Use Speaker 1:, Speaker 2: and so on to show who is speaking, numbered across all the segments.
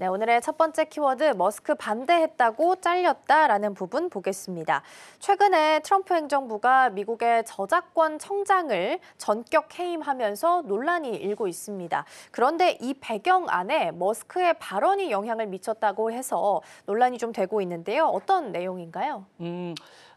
Speaker 1: 네, 오늘의 첫 번째 키워드 머스크 반대했다고 잘렸다라는 부분 보겠습니다. 최근에 트럼프 행정부가 미국의 저작권 청장을 전격 해임하면서 논란이 일고 있습니다. 그런데 이 배경 안에 머스크의 발언이 영향을 미쳤다고 해서 논란이 좀 되고 있는데요. 어떤 내용인가요?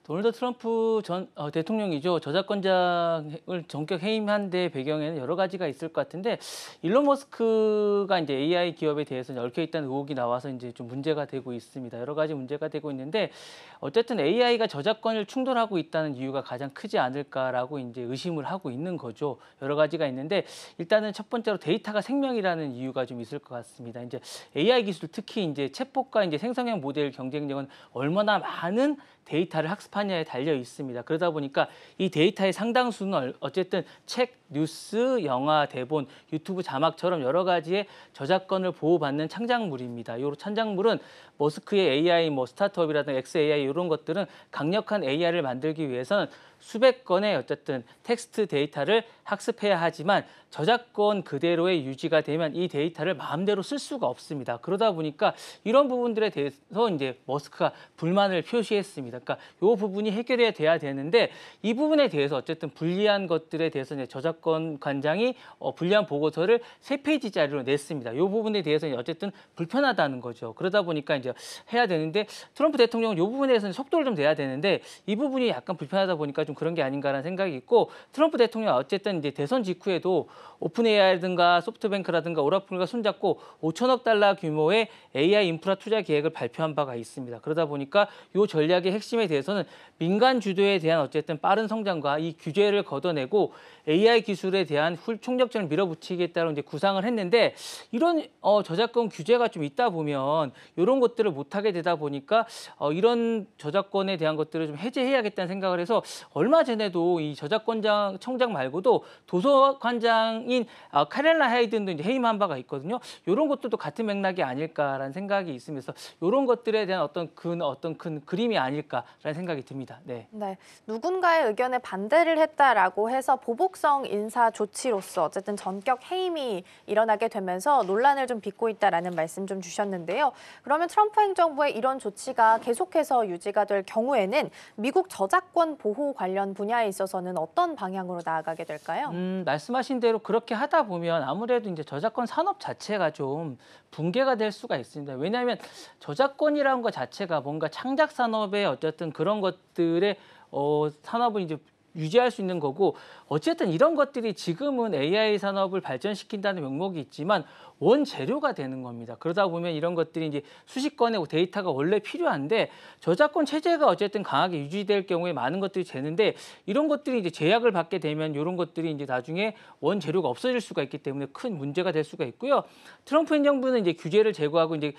Speaker 2: 도널드 트럼프 전 대통령이죠. 저작권장을 전격 해임한 데 배경에는 여러 가지가 있을 것 같은데 일론 머스크가 이제 AI 기업에 대해서 얽혀 있다는 의혹이 나와서 이제 좀 문제가 되고 있습니다. 여러 가지 문제가 되고 있는데 어쨌든 AI가 저작권을 충돌하고 있다는 이유가 가장 크지 않을까라고 이제 의심을 하고 있는 거죠. 여러 가지가 있는데 일단은 첫 번째로 데이터가 생명이라는 이유가 좀 있을 것 같습니다. 이제 AI 기술 특히 이제 챗봇과 이제 생성형 모델 경쟁력은 얼마나 많은 데이터를 학습하냐에 달려 있습니다. 그러다 보니까 이 데이터의 상당수는 어쨌든 책, 뉴스, 영화, 대본, 유튜브 자막처럼 여러 가지의 저작권을 보호받는 창작물입니다. 이 창작물은 머스크의 AI, 스타트업이라든가 XAI 이런 것들은 강력한 AI를 만들기 위해서는 수백 건의 어쨌든 텍스트 데이터를 학습해야 하지만 저작권 그대로의 유지가 되면 이 데이터를 마음대로 쓸 수가 없습니다. 그러다 보니까 이런 부분들에 대해서 이제 머스크가 불만을 표시했습니다. 그러니까 이 부분이 해결해야 돼야 되는데 이 부분에 대해서 어쨌든 불리한 것들에 대해서 이제 저작권 관장이 불리한 보고서를 3페이지짜리로 냈습니다. 이 부분에 대해서 어쨌든 불편하다는 거죠. 그러다 보니까 이제 해야 되는데 트럼프 대통령은 이 부분에 대해서는 속도를 좀 내야 되는데 이 부분이 약간 불편하다 보니까 좀 그런 게 아닌가라는 생각이 있고 트럼프 대통령 어쨌든 이제 대선 직후에도 오픈 AI라든가 소프트뱅크라든가 오라클과 손잡고 5천억 달러 규모의 AI 인프라 투자 계획을 발표한 바가 있습니다. 그러다 보니까 이 전략의 핵심에 대해서는 민간 주도에 대한 어쨌든 빠른 성장과 이 규제를 걷어내고 AI 기술에 대한 총력전을 밀어붙이겠다고 이제 구상을 했는데 이런 저작권 규제가 좀 있다 보면 이런 것들을 못하게 되다 보니까 이런 저작권에 대한 것들을 좀 해제해야겠다는 생각을 해서 얼마 전에도 이 저작권장 청장 말고도 도서관장인 카렐라 하이든도 이제 해임한 바가 있거든요. 이런 것들도 같은 맥락이 아닐까라는 생각이 있으면서 이런 것들에 대한 어떤 큰 그림이 아닐까라는 생각이 듭니다. 네.
Speaker 1: 네, 누군가의 의견에 반대를 했다라고 해서 보복성 인사 조치로서 어쨌든 전격 해임이 일어나게 되면서 논란을 좀 빚고 있다라는 말씀 좀 주셨는데요. 그러면 트럼프 행정부의 이런 조치가 계속해서 유지가 될 경우에는 미국 저작권 보호 관련 분야에 있어서는 어떤 방향으로 나아가게 될까요?
Speaker 2: 말씀하신 대로 그렇게 하다 보면 아무래도 이제 저작권 산업 자체가 좀 붕괴가 될 수가 있습니다. 왜냐하면 저작권이라는 것 자체가 뭔가 창작 산업의 어쨌든 그런 것들의 산업을 이제 유지할 수 있는 거고 어쨌든 이런 것들이 지금은 AI 산업을 발전시킨다는 명목이 있지만 원재료가 되는 겁니다. 그러다 보면 이런 것들이 이제 수십 건의 데이터가 원래 필요한데 저작권 체제가 어쨌든 강하게 유지될 경우에 많은 것들이 되는데 이런 것들이 이제 제약을 받게 되면 이런 것들이 이제 나중에 원재료가 없어질 수가 있기 때문에 큰 문제가 될 수가 있고요. 트럼프 행정부는 이제 규제를 제거하고 이제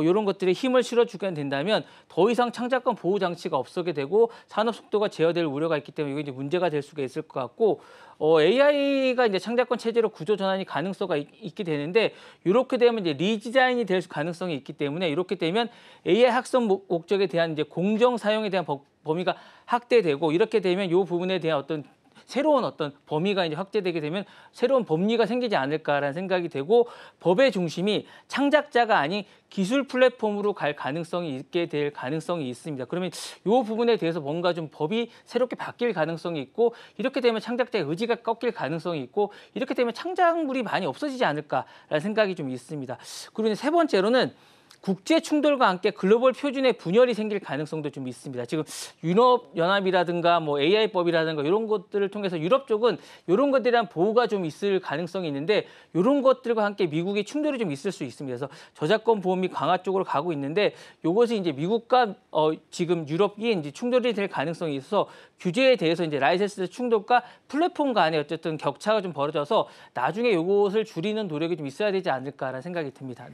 Speaker 2: 이런 것들에 힘을 실어주게 된다면 더 이상 창작권 보호 장치가 없어게 되고 산업 속도가 제어될 우려가 있기 때문에 이게 이제 문제가 될 수가 있을 것 같고 AI가 이제 창작권 체제로 구조 전환이 가능성이 있게 되는데 이렇게 되면 이제 리디자인이 될 가능성이 있기 때문에 이렇게 되면 AI 학습 목적에 대한 이제 공정 사용에 대한 범위가 확대되고 이렇게 되면 이 부분에 대한 새로운 범위가 이제 확대되게 되면 새로운 법리가 생기지 않을까라는 생각이 되고 법의 중심이 창작자가 아닌 기술 플랫폼으로 갈 가능성이 있게 될 가능성이 있습니다. 그러면 이 부분에 대해서 뭔가 좀 법이 새롭게 바뀔 가능성이 있고 이렇게 되면 창작자의 의지가 꺾일 가능성이 있고 이렇게 되면 창작물이 많이 없어지지 않을까라는 생각이 좀 있습니다. 그리고 세 번째로는 국제 충돌과 함께 글로벌 표준의 분열이 생길 가능성도 좀 있습니다. 지금 유럽연합이라든가 AI법이라든가 이런 것들을 통해서 유럽 쪽은 이런 것들에 대한 보호가 좀 있을 가능성이 있는데 이런 것들과 함께 미국의 충돌이 좀 있을 수 있습니다. 그래서 저작권 보호 및 강화 쪽으로 가고 있는데 이것이 이제 미국과 지금 유럽이 이제 충돌이 될 가능성이 있어서 규제에 대해서 이제 라이센스 충돌과 플랫폼 간의 어쨌든 격차가 좀 벌어져서 나중에 이것을 줄이는 노력이 좀 있어야 되지 않을까라는 생각이 듭니다.